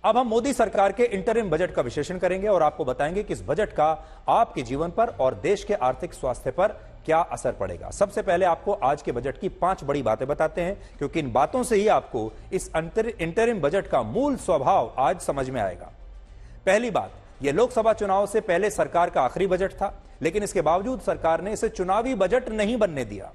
अब हम मोदी सरकार के इंटरिम बजट का विश्लेषण करेंगे और आपको बताएंगे कि इस बजट का आपके जीवन पर और देश के आर्थिक स्वास्थ्य पर क्या असर पड़ेगा। सबसे पहले आपको आज के बजट की 5 बड़ी बातें बताते हैं, क्योंकि इन बातों से ही आपको इस इंटरिम बजट का मूल स्वभाव आज समझ में आएगा। पहली बात, यह लोकसभा चुनाव से पहले सरकार का आखिरी बजट था, लेकिन इसके बावजूद सरकार ने इसे चुनावी बजट नहीं बनने दिया।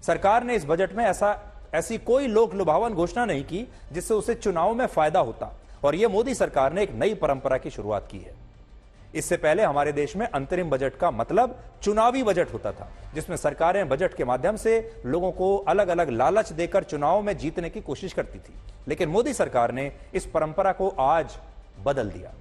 सरकार ने इस बजट में ऐसी कोई लोक लुभावन घोषणा नहीं की जिससे उसे चुनाव में फायदा होता, और यह मोदी सरकार ने एक नई परंपरा की शुरुआत की है। इससे पहले हमारे देश में अंतरिम बजट का मतलब चुनावी बजट होता था, जिसमें सरकारें बजट के माध्यम से लोगों को अलग अलग लालच देकर चुनाव में जीतने की कोशिश करती थी। लेकिन मोदी सरकार ने इस परंपरा को आज बदल दिया।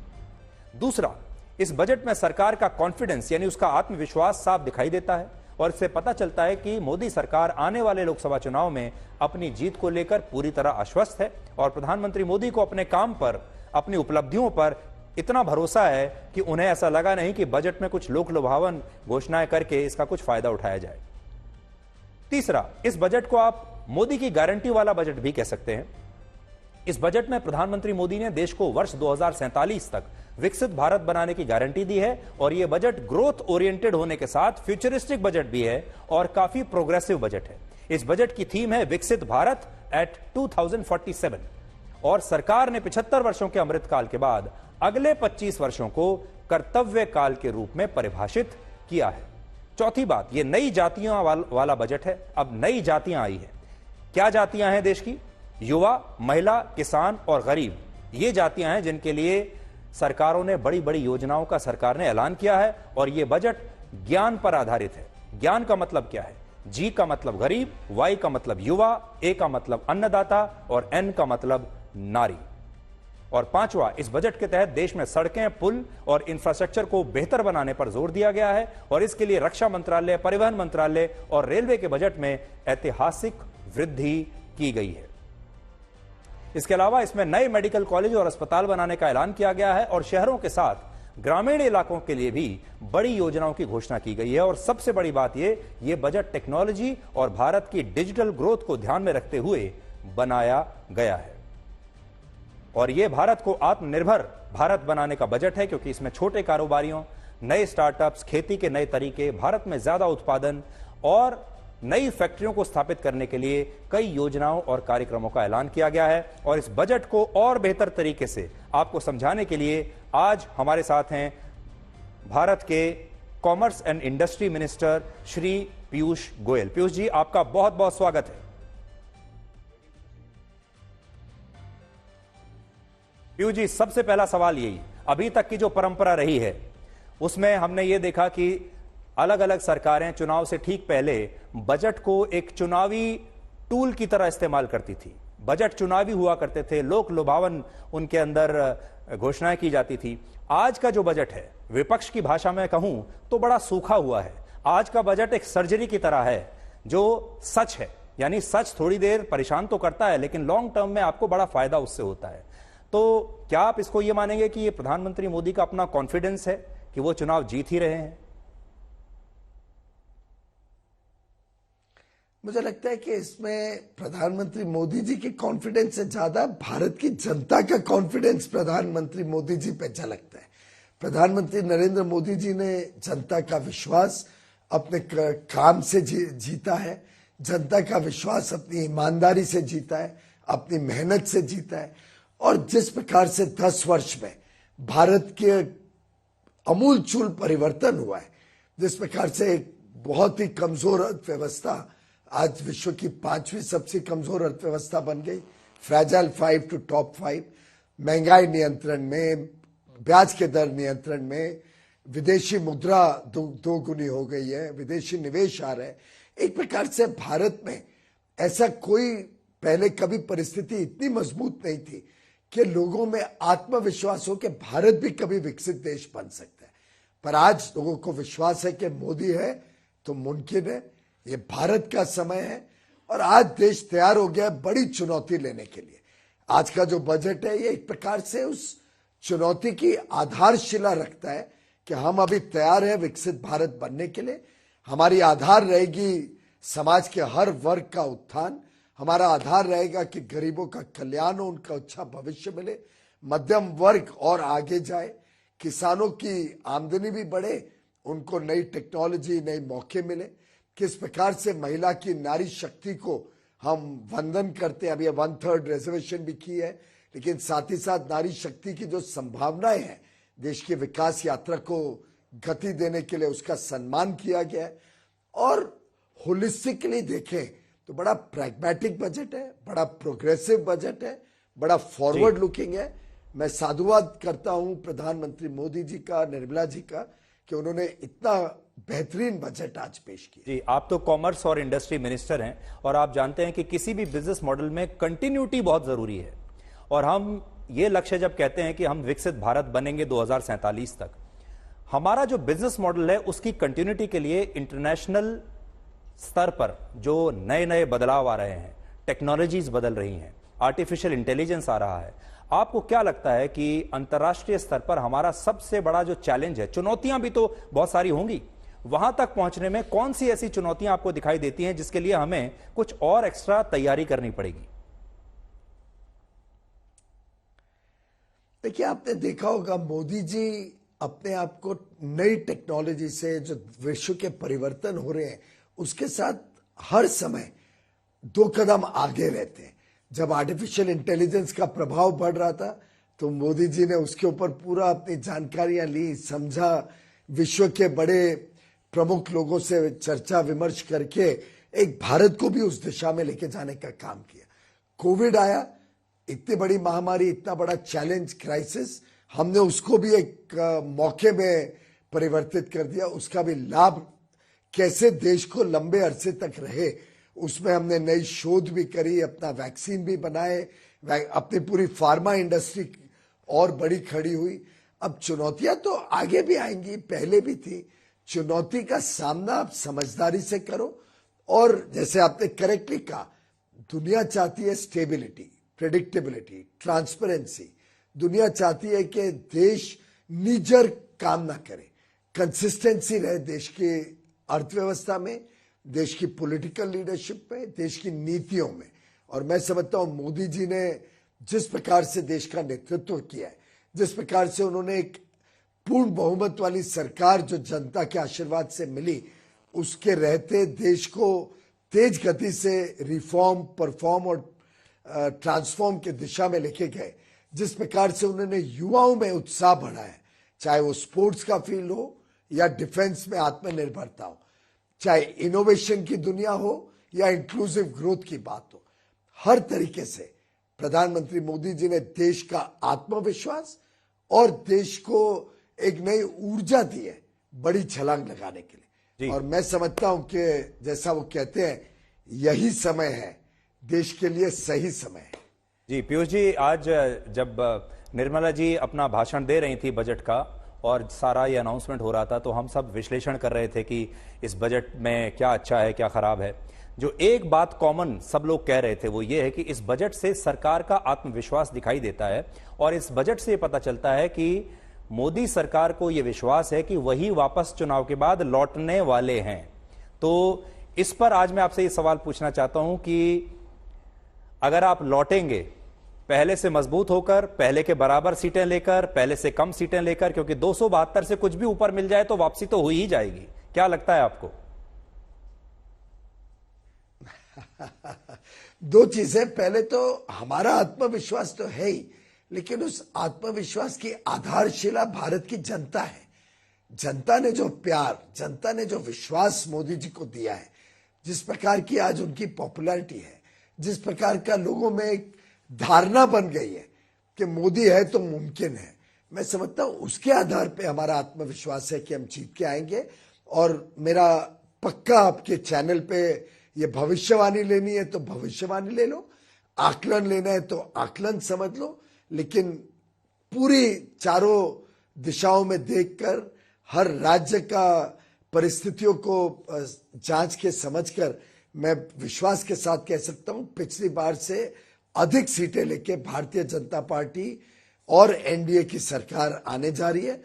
दूसरा, इस बजट में सरकार का कॉन्फिडेंस यानी उसका आत्मविश्वास साफ दिखाई देता है, और इससे पता चलता है कि मोदी सरकार आने वाले लोकसभा चुनाव में अपनी जीत को लेकर पूरी तरह आश्वस्त है, और प्रधानमंत्री मोदी को अपने काम पर, अपनी उपलब्धियों पर इतना भरोसा है कि उन्हें ऐसा लगा नहीं कि बजट में कुछ लोक लुभावन घोषणाएं करके इसका कुछ फायदा उठाया जाए। तीसरा, इस बजट को आप मोदी की गारंटी वाला बजट भी कह सकते हैं। इस बजट में प्रधानमंत्री मोदी ने देश को वर्ष 2047 तक विकसित भारत बनाने की गारंटी दी है, और यह बजट ग्रोथ ओरिएंटेड होने के साथ फ्यूचरिस्टिक बजट भी है और काफी प्रोग्रेसिव बजट है। इस बजट की थीम है विकसित भारत एट 2047, और सरकार ने 75 वर्षों के अमृतकाल के बाद अगले 25 वर्षों को कर्तव्य काल के रूप में परिभाषित किया है। चौथी बात, यह नई जातियों वाला बजट है। अब नई जातियां आई है। क्या जातियां हैं देश की? युवा, महिला, किसान और गरीब, ये जातियां हैं जिनके लिए सरकारों ने बड़ी बड़ी योजनाओं का सरकार ने ऐलान किया है, और यह बजट ज्ञान पर आधारित है। ज्ञान का मतलब क्या है? जी का मतलब गरीब, वाई का मतलब युवा, ए का मतलब अन्नदाता और एन का मतलब नारी। और पांचवा, इस बजट के तहत देश में सड़कें, पुल और इंफ्रास्ट्रक्चर को बेहतर बनाने पर जोर दिया गया है, और इसके लिए रक्षा मंत्रालय, परिवहन मंत्रालय और रेलवे के बजट में ऐतिहासिक वृद्धि की गई है। इसके अलावा इसमें नए मेडिकल कॉलेज और अस्पताल बनाने का ऐलान किया गया है, और शहरों के साथ ग्रामीण इलाकों के लिए भी बड़ी योजनाओं की घोषणा की गई है। और सबसे बड़ी बात ये बजट टेक्नोलॉजी और भारत की डिजिटल ग्रोथ को ध्यान में रखते हुए बनाया गया है, और यह भारत को आत्मनिर्भर भारत बनाने का बजट है, क्योंकि इसमें छोटे कारोबारियों, नए स्टार्टअप्स, खेती के नए तरीके, भारत में ज्यादा उत्पादन और नई फैक्ट्रियों को स्थापित करने के लिए कई योजनाओं और कार्यक्रमों का ऐलान किया गया है। और इस बजट को और बेहतर तरीके से आपको समझाने के लिए आज हमारे साथ हैं भारत के commerce and industry minister Shri Piyush Goyal. Piyush ji, आपका बहुत बहुत स्वागत है। पीयूष जी, सबसे पहला सवाल यही, अभी तक की जो परंपरा रही है उसमें हमने ये देखा कि अलग अलग सरकारें चुनाव से ठीक पहले बजट को एक चुनावी टूल की तरह इस्तेमाल करती थी। बजट चुनावी हुआ करते थे, लोक लुभावन उनके अंदर घोषणाएं की जाती थी। आज का जो बजट है, विपक्ष की भाषा में कहूं तो बड़ा सूखा हुआ है। आज का बजट एक सर्जरी की तरह है जो सच है, यानी सच थोड़ी देर परेशान तो करता है, लेकिन लॉन्ग टर्म में आपको बड़ा फायदा उससे होता है। तो क्या आप इसको यह मानेंगे कि ये प्रधानमंत्री मोदी का अपना कॉन्फिडेंस है कि वो चुनाव जीत ही रहे हैं? मुझे लगता है कि इसमें प्रधानमंत्री मोदी जी के कॉन्फिडेंस से ज्यादा भारत की जनता का कॉन्फिडेंस प्रधानमंत्री मोदी जी पे झलकता है। प्रधानमंत्री नरेंद्र मोदी जी ने जनता का विश्वास अपने काम से जीता है, जनता का विश्वास अपनी ईमानदारी से जीता है, अपनी मेहनत से जीता है। और जिस प्रकार से 10 वर्ष में भारत के अमूलचूल परिवर्तन हुआ है, जिस प्रकार से एक बहुत ही कमजोर अर्थव्यवस्था आज विश्व की 5वीं सबसे कमजोर अर्थव्यवस्था बन गई, फ्रैजाइल 5 टू टॉप 5, महंगाई नियंत्रण में, ब्याज के दर नियंत्रण में, विदेशी मुद्रा दो गुनी हो गई है, विदेशी निवेश आ रहा है। एक प्रकार से भारत में ऐसा कोई पहले कभी परिस्थिति इतनी मजबूत नहीं थी कि लोगों में आत्मविश्वास हो कि भारत भी कभी विकसित देश बन सकता है। पर आज लोगों को विश्वास है कि मोदी है तो मुमकिन है। ये भारत का समय है और आज देश तैयार हो गया है बड़ी चुनौती लेने के लिए। आज का जो बजट है ये एक प्रकार से उस चुनौती की आधारशिला रखता है कि हम अभी तैयार हैं विकसित भारत बनने के लिए। हमारी आधार रहेगी समाज के हर वर्ग का उत्थान, हमारा आधार रहेगा कि गरीबों का कल्याण हो, उनका अच्छा भविष्य मिले, मध्यम वर्ग और आगे जाए, किसानों की आमदनी भी बढ़े, उनको नई टेक्नोलॉजी, नए मौके मिले। किस प्रकार से महिला की नारी शक्ति को हम वंदन करते हैं, अभी 1/3 रिजर्वेशन भी की है, लेकिन साथ ही साथ नारी शक्ति की जो संभावनाएं हैं देश की विकास यात्रा को गति देने के लिए उसका सम्मान किया गया है। और होलिस्टिकली देखें तो बड़ा प्रैग्मेटिक बजट है, बड़ा प्रोग्रेसिव बजट है, बड़ा फॉरवर्ड लुकिंग है। मैं साधुवाद करता हूं प्रधानमंत्री मोदी जी का, निर्मला जी का, कि उन्होंने इतना बेहतरीन बजट आज पेश किया। जी, आप तो कॉमर्स और इंडस्ट्री मिनिस्टर हैं और आप जानते हैं कि किसी भी बिजनेस मॉडल में कंटिन्यूटी बहुत जरूरी है। और हम ये लक्ष्य जब कहते हैं कि हम विकसित भारत बनेंगे 2047 तक, हमारा जो बिजनेस मॉडल है उसकी कंटिन्यूटी के लिए इंटरनेशनल स्तर पर जो नए नए बदलाव आ रहे हैं, टेक्नोलॉजीज बदल रही हैं, आर्टिफिशियल इंटेलिजेंस आ रहा है, आपको क्या लगता है कि अंतर्राष्ट्रीय स्तर पर हमारा सबसे बड़ा जो चैलेंज है, चुनौतियां भी तो बहुत सारी होंगी, वहां तक पहुंचने में कौन सी ऐसी चुनौतियां आपको दिखाई देती हैं जिसके लिए हमें कुछ और एक्स्ट्रा तैयारी करनी पड़ेगी? देखिए, आपने देखा होगा मोदी जी अपने आप को नई टेक्नोलॉजी से जो विश्व के परिवर्तन हो रहे हैं उसके साथ हर समय 2 कदम आगे रहते हैं। जब आर्टिफिशियल इंटेलिजेंस का प्रभाव बढ़ रहा था तो मोदी जी ने उसके ऊपर पूरा अपनी जानकारियां ली, समझा, विश्व के बड़े प्रमुख लोगों से चर्चा विमर्श करके एक भारत को भी उस दिशा में लेके जाने का काम किया। कोविड आया, इतनी बड़ी महामारी, इतना बड़ा चैलेंज, क्राइसिस, हमने उसको भी एक मौके में परिवर्तित कर दिया। उसका भी लाभ कैसे देश को लंबे अरसे तक रहे, उसमें हमने नई शोध भी करी, अपना वैक्सीन भी बनाए, अपनी पूरी फार्मा इंडस्ट्री और बड़ी खड़ी हुई। अब चुनौतियां तो आगे भी आएंगी, पहले भी थी। चुनौती का सामना आप समझदारी से करो। और जैसे आपने करेक्टली कहा, दुनिया चाहती है स्टेबिलिटी, प्रेडिक्टेबिलिटी, ट्रांसपेरेंसी। दुनिया चाहती है कि देश निजर काम ना करे, कंसिस्टेंसी रहे देश की अर्थव्यवस्था में, देश की पॉलिटिकल लीडरशिप में, देश की नीतियों में। और मैं समझता हूं मोदी जी ने जिस प्रकार से देश का नेतृत्व किया है, जिस प्रकार से उन्होंने एक पूर्ण बहुमत वाली सरकार जो जनता के आशीर्वाद से मिली, उसके रहते देश को तेज गति से रिफॉर्म, परफॉर्म और ट्रांसफॉर्म की दिशा में लेके गए, जिस प्रकार से उन्होंने युवाओं में उत्साह बढ़ाया, चाहे वो स्पोर्ट्स का फील्ड हो या डिफेंस में आत्मनिर्भरता हो, चाहे इनोवेशन की दुनिया हो या इंक्लूसिव ग्रोथ की बात हो, हर तरीके से प्रधानमंत्री मोदी जी ने देश का आत्मविश्वास और देश को एक नई ऊर्जा दी है बड़ी छलांग लगाने के लिए। और मैं समझता हूं कि जैसा वो कहते हैं, यही समय है, देश के लिए सही समय है। जी पीयूष जी, आज जब निर्मला जी अपना भाषण दे रही थी बजट का और सारा ये अनाउंसमेंट हो रहा था, तो हम सब विश्लेषण कर रहे थे कि इस बजट में क्या अच्छा है, क्या खराब है। जो एक बात कॉमन सब लोग कह रहे थे वो ये है कि इस बजट से सरकार का आत्मविश्वास दिखाई देता है और इस बजट से पता चलता है कि मोदी सरकार को यह विश्वास है कि वही वापस चुनाव के बाद लौटने वाले हैं। तो इस पर आज मैं आपसे ये सवाल पूछना चाहता हूं कि अगर आप लौटेंगे पहले से मजबूत होकर, पहले के बराबर सीटें लेकर, पहले से कम सीटें लेकर, क्योंकि 272 से कुछ भी ऊपर मिल जाए तो वापसी तो हो ही जाएगी, क्या लगता है आपको? दो चीजें, पहले तो हमारा आत्मविश्वास तो है ही, लेकिन उस आत्मविश्वास की आधारशिला भारत की जनता है। जनता ने जो प्यार, जनता ने जो विश्वास मोदी जी को दिया है, जिस प्रकार की आज उनकी पॉपुलैरिटी है, जिस प्रकार का लोगों में एक धारणा बन गई है कि मोदी है तो मुमकिन है, मैं समझता हूं उसके आधार पे हमारा आत्मविश्वास है कि हम जीत के आएंगे। और मेरा पक्का आपके चैनल पे ये भविष्यवाणी लेनी है तो भविष्यवाणी ले लो, आकलन लेना है तो आकलन समझ लो, लेकिन पूरी चारों दिशाओं में देखकर, हर राज्य का परिस्थितियों को जांच के समझकर मैं विश्वास के साथ कह सकता हूं पिछली बार से अधिक सीटें लेके भारतीय जनता पार्टी और एनडीए की सरकार आने जा रही है।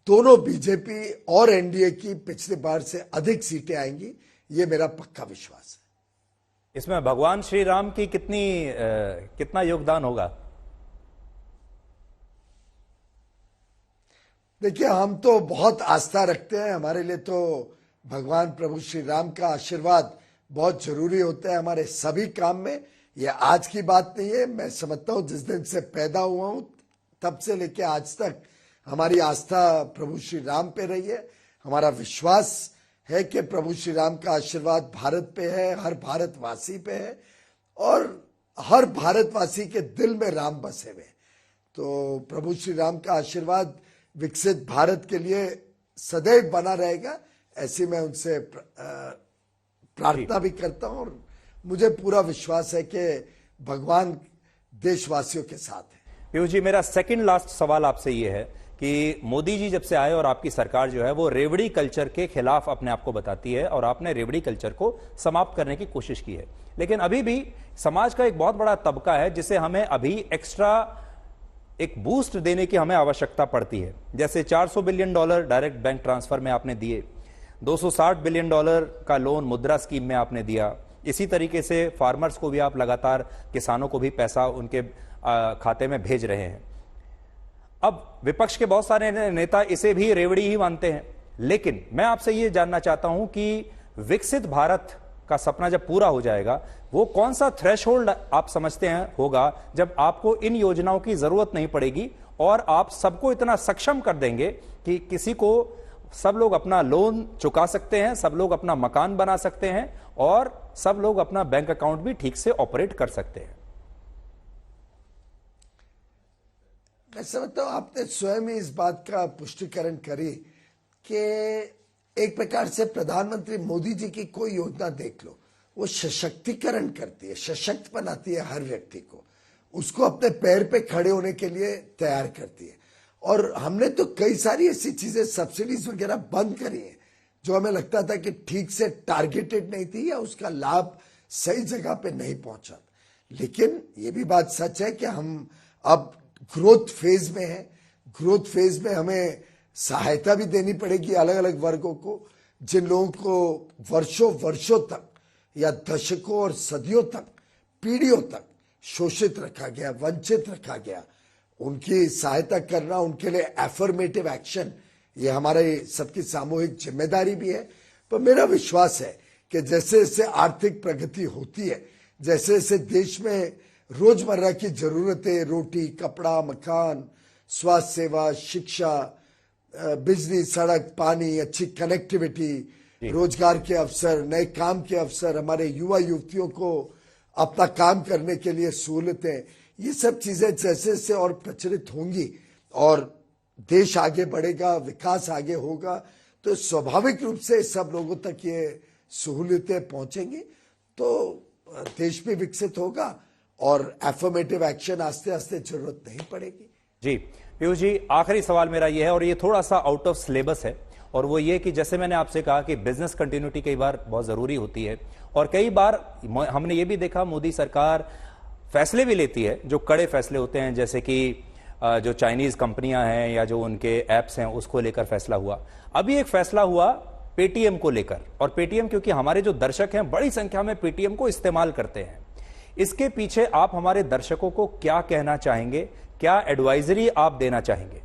दोनों बीजेपी और एनडीए की पिछली बार से अधिक सीटें आएंगी, ये मेरा पक्का विश्वास है। इसमें भगवान श्री राम की कितना योगदान होगा? देखिए, हम तो बहुत आस्था रखते हैं। हमारे लिए तो भगवान प्रभु श्री राम का आशीर्वाद बहुत जरूरी होता है हमारे सभी काम में। ये आज की बात नहीं है। मैं समझता हूँ जिस दिन से पैदा हुआ हूँ तब से लेके आज तक हमारी आस्था प्रभु श्री राम पे रही है। हमारा विश्वास है कि प्रभु श्री राम का आशीर्वाद भारत पे है, हर भारतवासी पे है, और हर भारतवासी के दिल में राम बसे हुए। तो प्रभु श्री राम का आशीर्वाद विकसित भारत के लिए सदैव बना रहेगा, ऐसी मैं उनसे प्रार्थना भी करता हूं। और मुझे पूरा विश्वास है कि भगवान देशवासियों के साथ है। पीयूष जी, मेरा सेकंड लास्ट सवाल आपसे ये है कि मोदी जी जब से आए और आपकी सरकार जो है वो रेवड़ी कल्चर के खिलाफ अपने आप को बताती है और आपने रेवड़ी कल्चर को समाप्त करने की कोशिश की है, लेकिन अभी भी समाज का एक बहुत बड़ा तबका है जिसे हमें अभी एक्स्ट्रा एक बूस्ट देने की हमें आवश्यकता पड़ती है। जैसे $400 बिलियन डायरेक्ट बैंक ट्रांसफर में आपने दिए, $260 बिलियन का लोन मुद्रा स्कीम में आपने दिया, इसी तरीके से फार्मर्स को भी आप लगातार, किसानों को भी पैसा उनके खाते में भेज रहे हैं। अब विपक्ष के बहुत सारे नेता इसे भी रेवड़ी ही मानते हैं, लेकिन मैं आपसे यह जानना चाहता हूं कि विकसित भारत का सपना जब पूरा हो जाएगा, वो कौन सा थ्रेशहोल्ड आप समझते हैं होगा जब आपको इन योजनाओं की जरूरत नहीं पड़ेगी और आप सबको इतना सक्षम कर देंगे कि किसी को, सब लोग अपना लोन चुका सकते हैं, सब लोग अपना मकान बना सकते हैं और सब लोग अपना बैंक अकाउंट भी ठीक से ऑपरेट कर सकते हैं? मैं समझता हूं आपने स्वयं ही इस बात का पुष्टिकरण करी कि एक प्रकार से प्रधानमंत्री मोदी जी की कोई योजना देख लो, वो सशक्तिकरण करती है, सशक्त बनाती है हर व्यक्ति को, उसको अपने पैर पे खड़े होने के लिए तैयार करती है। और हमने तो कई सारी ऐसी चीजें, सब्सिडीज वगैरह बंद करी हैं जो हमें लगता था कि ठीक से टारगेटेड नहीं थी या उसका लाभ सही जगह पे नहीं पहुंचा। लेकिन ये भी बात सच है कि हम अब ग्रोथ फेज में है। ग्रोथ फेज में हमें सहायता भी देनी पड़ेगी अलग अलग वर्गों को, जिन लोगों को वर्षों वर्षों तक या दशकों और सदियों तक, पीढ़ियों तक शोषित रखा गया, वंचित रखा गया, उनकी सहायता करना, उनके लिए एफर्मेटिव एक्शन, ये हमारे सबकी सामूहिक जिम्मेदारी भी है। पर मेरा विश्वास है कि जैसे जैसे आर्थिक प्रगति होती है, जैसे जैसे देश में रोजमर्रा की जरूरतें, रोटी, कपड़ा, मकान, स्वास्थ्य सेवा, शिक्षा, बिजली, सड़क, पानी, अच्छी कनेक्टिविटी, रोजगार के अवसर, नए काम के अवसर, हमारे युवा युवतियों को अपना काम करने के लिए सहूलतें, ये सब चीजें जैसे जैसे और प्रचलित होंगी और देश आगे बढ़ेगा, विकास आगे होगा, तो स्वाभाविक रूप से सब लोगों तक ये सहूलियतें पहुंचेंगी, तो देश भी विकसित होगा और एफर्मेटिव एक्शन आस्ते आस्ते जरूरत नहीं पड़ेगी। जी पीयूष जी, आखिरी सवाल मेरा यह है और ये थोड़ा सा आउट ऑफ सिलेबस है, और वो ये कि जैसे मैंने आपसे कहा कि बिजनेस कंटिन्यूटी कई बार बहुत जरूरी होती है और कई बार हमने ये भी देखा मोदी सरकार फैसले भी लेती है जो कड़े फैसले होते हैं, जैसे कि जो चाइनीज कंपनियां हैं या जो उनके एप्स हैं उसको लेकर फैसला हुआ। अभी एक फैसला हुआ पेटीएम को लेकर, और पेटीएम, क्योंकि हमारे जो दर्शक हैं बड़ी संख्या में पेटीएम को इस्तेमाल करते हैं, इसके पीछे आप हमारे दर्शकों को क्या कहना चाहेंगे, क्या एडवाइजरी आप देना चाहेंगे?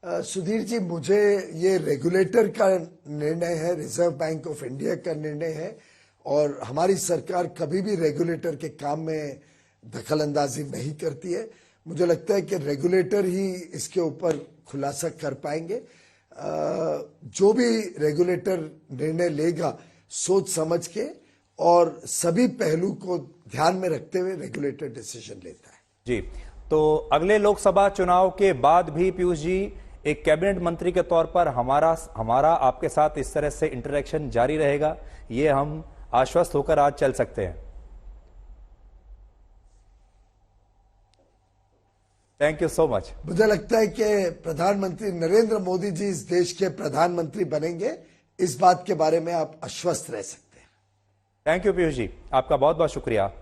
सुधीर जी, मुझे ये रेगुलेटर का निर्णय है, रिजर्व बैंक ऑफ इंडिया का निर्णय है, और हमारी सरकार कभी भी रेगुलेटर के काम में दखल अंदाजी नहीं करती है। मुझे लगता है कि रेगुलेटर ही इसके ऊपर खुलासा कर पाएंगे। जो भी रेगुलेटर निर्णय लेगा सोच समझ के और सभी पहलू को ध्यान में रखते हुए रेगुलेटर डिसीजन लेता है। जी, तो अगले लोकसभा चुनाव के बाद भी पीयूष जी एक कैबिनेट मंत्री के तौर पर हमारा आपके साथ इस तरह से इंटरेक्शन जारी रहेगा, ये हम आश्वस्त होकर आज चल सकते हैं? Thank you so much. मुझे लगता है कि प्रधानमंत्री नरेंद्र मोदी जी इस देश के प्रधानमंत्री बनेंगे, इस बात के बारे में आप आश्वस्त रह सकते हैं। थैंक यू पीयूष जी, आपका बहुत बहुत शुक्रिया।